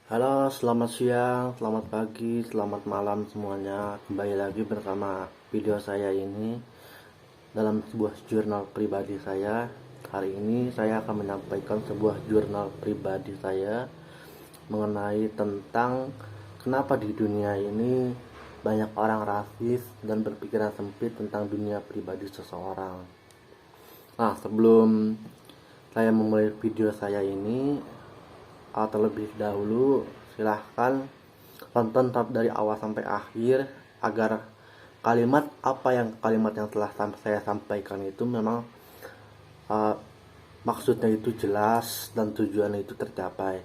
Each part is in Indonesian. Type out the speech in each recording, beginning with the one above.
Halo, selamat siang, selamat pagi, selamat malam semuanya. Kembali lagi bersama video saya ini dalam sebuah jurnal pribadi saya. Hari ini saya akan menyampaikan sebuah jurnal pribadi saya mengenai tentang kenapa di dunia ini banyak orang rasis dan berpikiran sempit tentang dunia pribadi seseorang. Nah, sebelum saya memulai video saya ini, terlebih dahulu silahkan tonton dari awal sampai akhir agar kalimat yang telah saya sampaikan itu memang uh, maksudnya itu jelas dan tujuannya itu tercapai,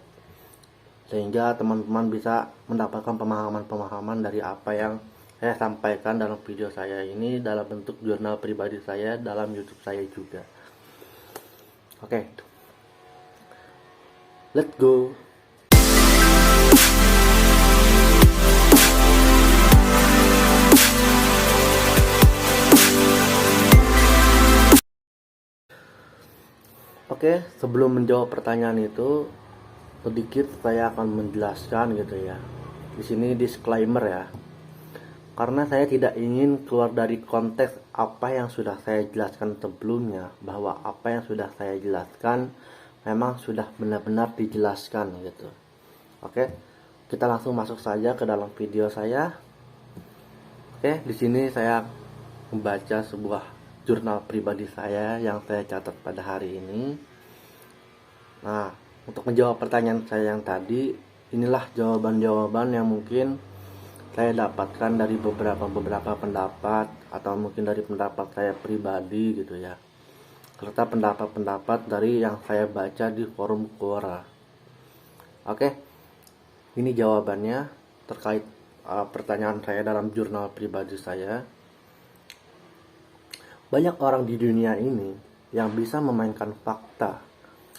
sehingga teman-teman bisa mendapatkan pemahaman-pemahaman dari apa yang saya sampaikan dalam video saya ini dalam bentuk jurnal pribadi saya dalam YouTube saya juga. Oke, let's go. Oke, sebelum menjawab pertanyaan itu, sedikit saya akan menjelaskan gitu ya. Di sini disclaimer ya. Karena saya tidak ingin keluar dari konteks apa yang sudah saya jelaskan sebelumnya, bahwa apa yang sudah saya jelaskan memang sudah benar-benar dijelaskan gitu. Oke, kita langsung masuk saja ke dalam video saya. Oke, di sini saya membaca sebuah jurnal pribadi saya yang saya catat pada hari ini. Nah, untuk menjawab pertanyaan saya yang tadi, inilah jawaban-jawaban yang mungkin saya dapatkan dari beberapa pendapat atau mungkin dari pendapat saya pribadi gitu ya, serta pendapat-pendapat dari yang saya baca di forum Quora. Oke, ini jawabannya terkait pertanyaan saya dalam jurnal pribadi saya. Banyak orang di dunia ini yang bisa memainkan fakta,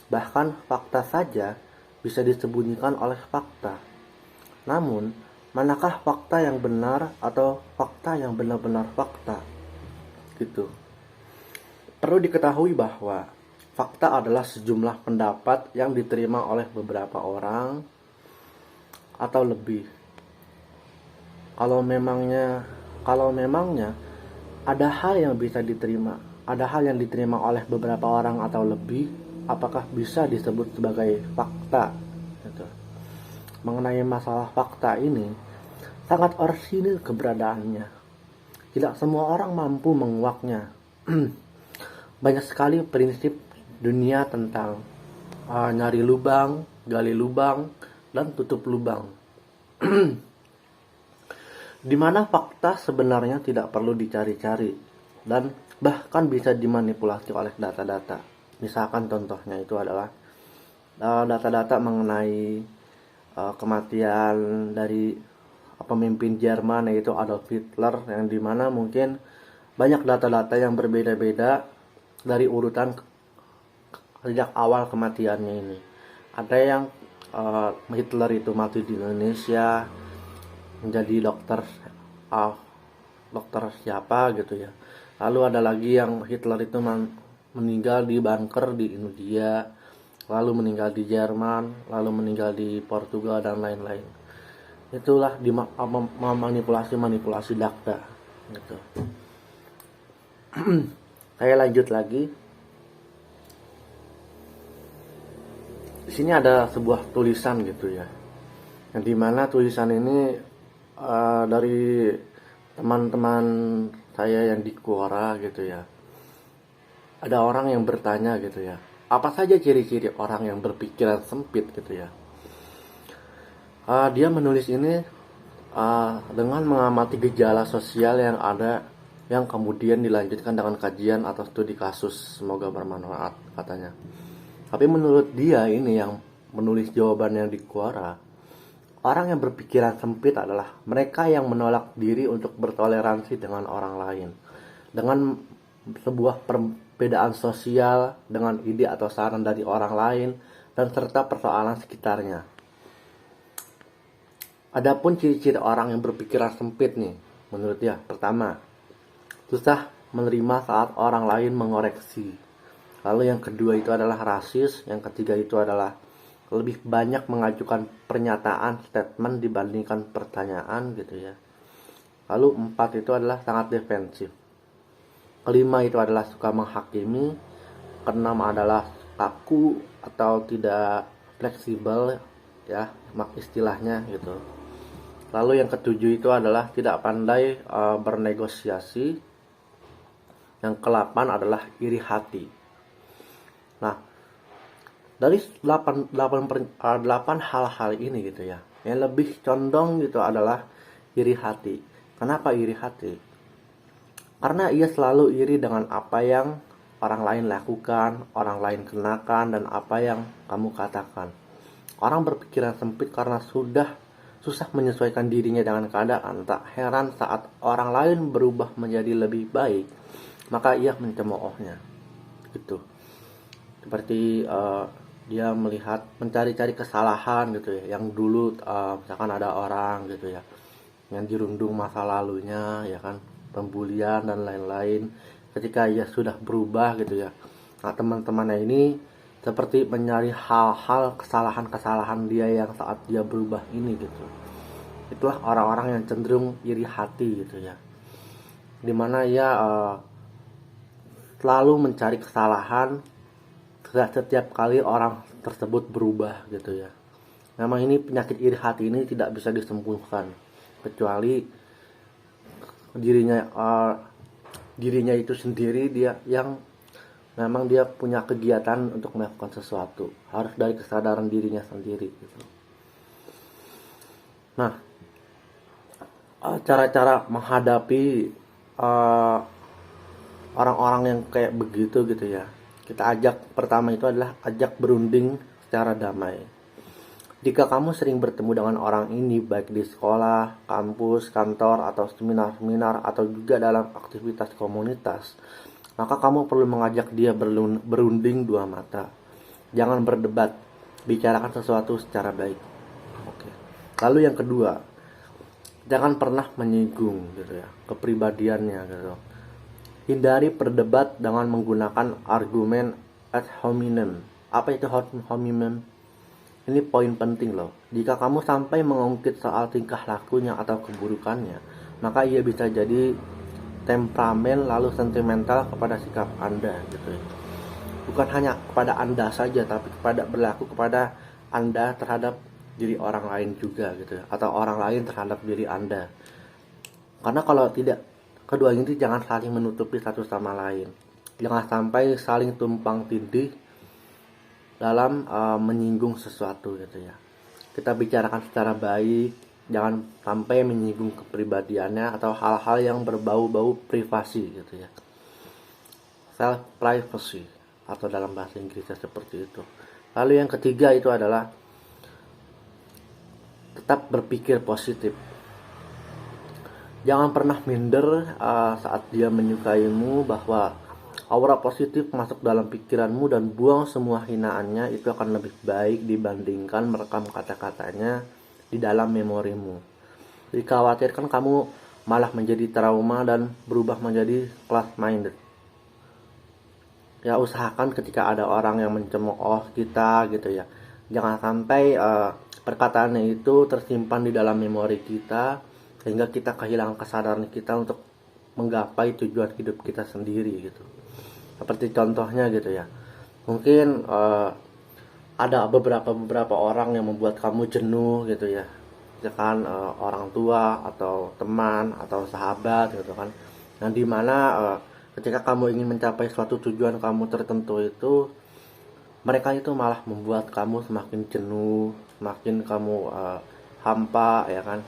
bahkan fakta saja bisa disembunyikan oleh fakta. Namun, manakah fakta yang benar atau fakta yang benar-benar fakta? Gitu. Perlu diketahui bahwa fakta adalah sejumlah pendapat yang diterima oleh beberapa orang atau lebih. Kalau memangnya ada hal yang bisa diterima, ada hal yang diterima oleh beberapa orang atau lebih, apakah bisa disebut sebagai fakta? Gitu. Mengenai masalah fakta ini sangat orsinil keberadaannya. Tidak semua orang mampu menguaknya. Banyak sekali prinsip dunia tentang nyari lubang, gali lubang, dan tutup lubang. Di mana fakta sebenarnya tidak perlu dicari-cari dan bahkan bisa dimanipulasi oleh data-data. Misalkan contohnya itu adalah data-data mengenai kematian dari pemimpin Jerman, yaitu Adolf Hitler, yang dimana mungkin banyak data-data yang berbeda-beda dari urutan sejak awal kematiannya ini. Ada yang Hitler itu mati di Indonesia menjadi dokter siapa gitu ya. Lalu ada lagi yang Hitler itu meninggal di bunker di India, lalu meninggal di Jerman, lalu meninggal di Portugal dan lain-lain. Itulah manipulasi data gitu. Saya lanjut lagi. Di sini ada sebuah tulisan gitu ya, yang dimana tulisan ini dari teman-teman saya yang di Quora gitu ya. Ada orang yang bertanya gitu ya, apa saja ciri-ciri orang yang berpikiran sempit gitu ya. Dia menulis ini dengan mengamati gejala sosial yang ada, yang kemudian dilanjutkan dengan kajian atau studi kasus. Semoga bermanfaat katanya. Tapi menurut dia ini yang menulis jawaban yang di Quora, orang yang berpikiran sempit adalah mereka yang menolak diri untuk bertoleransi dengan orang lain, dengan sebuah perbedaan sosial, dengan ide atau saran dari orang lain, dan serta persoalan sekitarnya. Adapun ciri-ciri orang yang berpikiran sempit nih, menurut dia, pertama, susah menerima saat orang lain mengoreksi. Lalu yang kedua itu adalah rasis, yang ketiga itu adalah lebih banyak mengajukan pernyataan statement dibandingkan pertanyaan gitu ya. Lalu 4 itu adalah sangat defensif. Kelima itu adalah suka menghakimi. Keenam adalah kaku atau tidak fleksibel ya, istilahnya gitu. Lalu yang ketujuh itu adalah tidak pandai bernegosiasi. Yang ke-8 adalah iri hati. Nah, dari 8 hal-hal ini gitu ya, yang lebih condong gitu adalah iri hati. Kenapa iri hati? Karena ia selalu iri dengan apa yang orang lain lakukan, orang lain kenakan, dan apa yang kamu katakan. Orang berpikiran sempit karena sudah susah menyesuaikan dirinya dengan keadaan. Tak heran saat orang lain berubah menjadi lebih baik, maka ia mencemoohnya. Gitu. Seperti dia melihat, mencari-cari kesalahan gitu ya. Yang dulu misalkan ada orang gitu ya, yang dirundung masa lalunya ya kan, pembulian dan lain-lain. Ketika ia sudah berubah gitu ya, nah teman-temannya ini seperti mencari hal-hal kesalahan-kesalahan dia yang saat dia berubah ini gitu. Itulah orang-orang yang cenderung iri hati gitu ya, dimana ia selalu mencari kesalahan setiap kali orang tersebut berubah gitu ya. Memang ini penyakit iri hati ini tidak bisa disembuhkan kecuali dirinya itu sendiri dia yang memang dia punya kegiatan untuk melakukan sesuatu, harus dari kesadaran dirinya sendiri gitu. Nah, cara-cara menghadapi orang-orang yang kayak begitu gitu ya, kita ajak, pertama itu adalah ajak berunding secara damai. Jika kamu sering bertemu dengan orang ini baik di sekolah, kampus, kantor, atau seminar-seminar, atau juga dalam aktivitas komunitas, maka kamu perlu mengajak dia berunding dua mata. Jangan berdebat, bicarakan sesuatu secara baik. Oke. Lalu yang kedua, jangan pernah menyinggung gitu ya, kepribadiannya gitu. Hindari berdebat dengan menggunakan argumen ad hominem. Apa itu hominem? Ini poin penting loh. Jika kamu sampai mengungkit soal tingkah lakunya atau keburukannya, maka ia bisa jadi temperamen lalu sentimental kepada sikap Anda gitu ya. Bukan hanya kepada Anda saja, tapi berlaku kepada Anda terhadap diri orang lain juga gitu ya, atau orang lain terhadap diri Anda. Karena kalau tidak, kedua ini jangan saling menutupi satu sama lain. Jangan sampai saling tumpang tindih dalam menyinggung sesuatu gitu ya. Kita bicarakan secara baik, jangan sampai menyinggung kepribadiannya atau hal-hal yang berbau-bau privasi gitu ya. Self privacy atau dalam bahasa Inggrisnya seperti itu. Lalu yang ketiga itu adalah tetap berpikir positif. Jangan pernah minder saat dia menyukaimu, bahwa aura positif masuk dalam pikiranmu dan buang semua hinaannya. Itu akan lebih baik dibandingkan merekam kata-katanya di dalam memorimu. Dikhawatirkan kamu malah menjadi trauma dan berubah menjadi closed minded. Ya, usahakan ketika ada orang yang mencemooh kita gitu ya, jangan sampai perkataannya itu tersimpan di dalam memori kita sehingga kita kehilangan kesadaran kita untuk menggapai tujuan hidup kita sendiri gitu. Seperti contohnya gitu ya, mungkin ada beberapa orang yang membuat kamu jenuh gitu ya, misalkan orang tua atau teman atau sahabat gitu kan, yang dimana ketika kamu ingin mencapai suatu tujuan kamu tertentu itu, mereka itu malah membuat kamu semakin jenuh, semakin kamu hampa ya kan,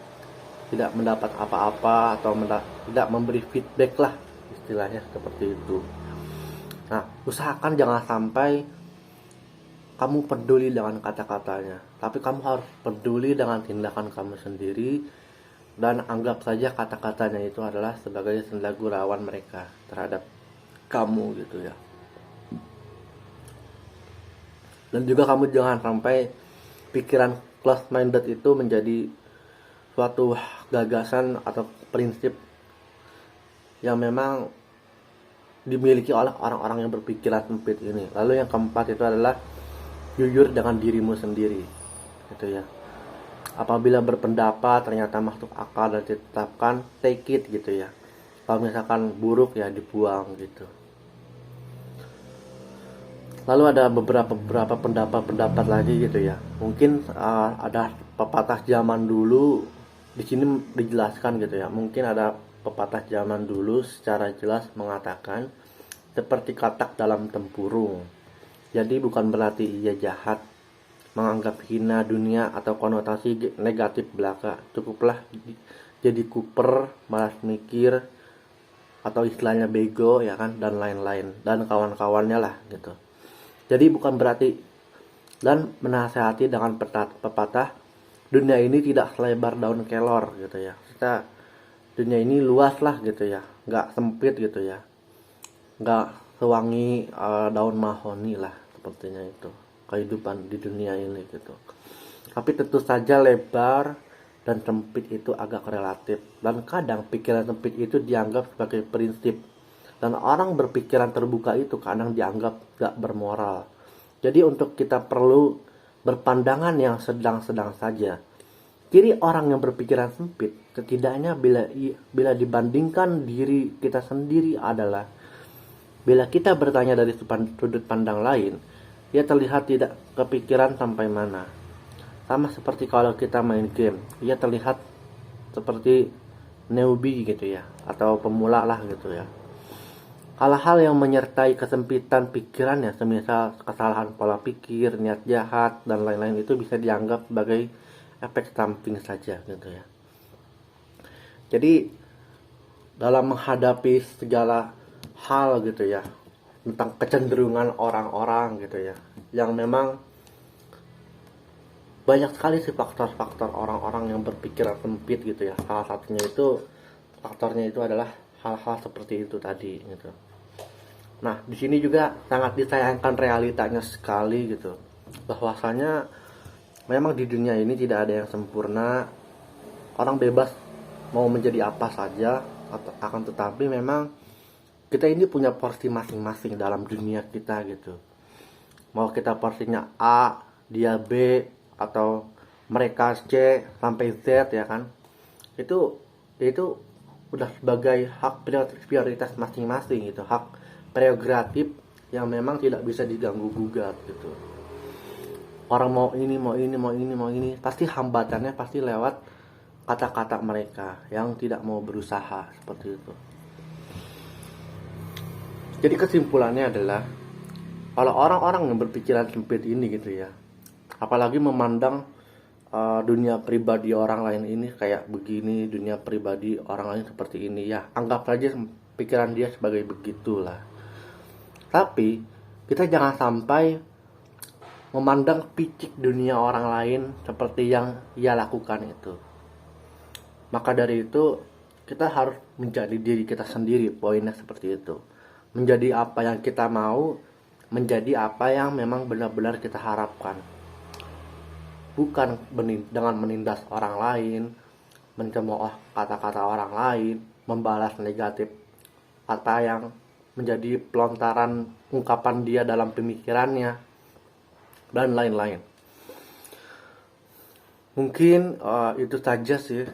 tidak mendapat apa-apa atau tidak memberi feedback lah istilahnya seperti itu. Nah, usahakan jangan sampai kamu peduli dengan kata-katanya, tapi kamu harus peduli dengan tindakan kamu sendiri, dan anggap saja kata-katanya itu adalah sebagai senda gurauan mereka terhadap kamu gitu ya. Dan juga kamu jangan sampai pikiran closed minded itu menjadi suatu gagasan atau prinsip yang memang dimiliki oleh orang-orang yang berpikiran sempit ini. Lalu yang keempat itu adalah jujur dengan dirimu sendiri gitu ya. Apabila berpendapat ternyata masuk akal dan ditetapkan, take it gitu ya. Kalau misalkan buruk ya dibuang gitu. Lalu ada beberapa pendapat lagi gitu ya. Mungkin ada pepatah zaman dulu di sini dijelaskan gitu ya. Mungkin ada pepatah zaman dulu secara jelas mengatakan seperti katak dalam tempurung. Jadi bukan berarti ia jahat, menganggap hina dunia atau konotasi negatif belaka. Cukuplah jadi kuper, malas mikir, atau istilahnya bego ya kan, dan lain-lain, dan kawan-kawannya lah gitu. Jadi bukan berarti, dan menasehati dengan pepatah dunia ini tidak selebar daun kelor gitu ya. Kita dunia ini luas lah gitu ya, nggak sempit gitu ya, nggak sewangi daun mahoni lah, sepertinya itu kehidupan di dunia ini gitu. Tapi tentu saja lebar dan sempit itu agak relatif, dan kadang pikiran sempit itu dianggap sebagai prinsip, dan orang berpikiran terbuka itu kadang dianggap gak bermoral. Jadi untuk kita perlu berpandangan yang sedang-sedang saja. Ciri orang yang berpikiran sempit setidaknya bila dibandingkan diri kita sendiri adalah bila kita bertanya dari sudut pandang lain, ia terlihat tidak kepikiran sampai mana. Sama seperti kalau kita main game, ia terlihat seperti newbie gitu ya, atau pemula lah gitu ya. Hal-hal yang menyertai kesempitan pikirannya, semisal kesalahan pola pikir, niat jahat, dan lain-lain, itu bisa dianggap sebagai efek samping saja gitu ya. Jadi dalam menghadapi segala hal gitu ya, tentang kecenderungan orang-orang gitu ya, yang memang banyak sekali sih faktor-faktor orang-orang yang berpikiran sempit gitu ya. Salah satunya itu, faktornya itu adalah hal-hal seperti itu tadi gitu. Nah, di sini juga sangat disayangkan realitanya sekali gitu, bahwasanya memang di dunia ini tidak ada yang sempurna. Orang bebas mau menjadi apa saja, akan tetapi memang kita ini punya porsi masing-masing dalam dunia kita gitu. Mau kita porsinya A, dia B, atau mereka C sampai Z ya kan, itu udah sebagai hak prioritas masing-masing gitu, hak prerogatif yang memang tidak bisa diganggu gugat gitu. Orang mau ini, pasti hambatannya pasti lewat kata-kata mereka yang tidak mau berusaha, seperti itu. Jadi kesimpulannya adalah, kalau orang-orang yang berpikiran sempit ini gitu ya, apalagi memandang dunia pribadi orang lain ini kayak begini, dunia pribadi orang lain seperti ini, ya anggap saja pikiran dia sebagai begitulah. Tapi kita jangan sampai memandang picik dunia orang lain seperti yang ia lakukan itu. Maka dari itu kita harus menjadi diri kita sendiri, poinnya seperti itu. Menjadi apa yang kita mau, menjadi apa yang memang benar-benar kita harapkan. Bukan dengan menindas orang lain, mencemooh kata-kata orang lain, membalas negatif apa yang menjadi pelontaran ungkapan dia dalam pemikirannya, dan lain-lain. Mungkin itu saja sih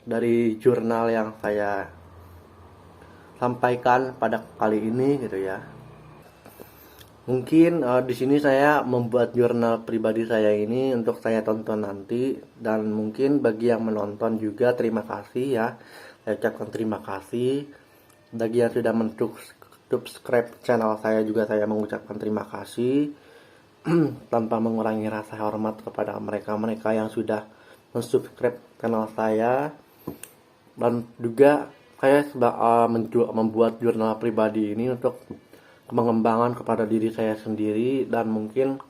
dari jurnal yang saya sampaikan pada kali ini gitu ya. Mungkin di sini saya membuat jurnal pribadi saya ini untuk saya tonton nanti, dan mungkin bagi yang menonton juga terima kasih ya. Saya ucapkan terima kasih. Bagi yang sudah subscribe channel saya juga saya mengucapkan terima kasih. Tanpa mengurangi rasa hormat kepada mereka-mereka yang sudah mensubscribe channel saya. Dan juga saya membuat jurnal pribadi ini untuk pengembangan kepada diri saya sendiri, dan mungkin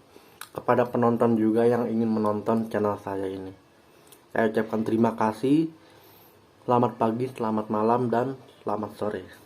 kepada penonton juga yang ingin menonton channel saya ini. Saya ucapkan terima kasih. Selamat pagi, selamat malam, dan selamat sore.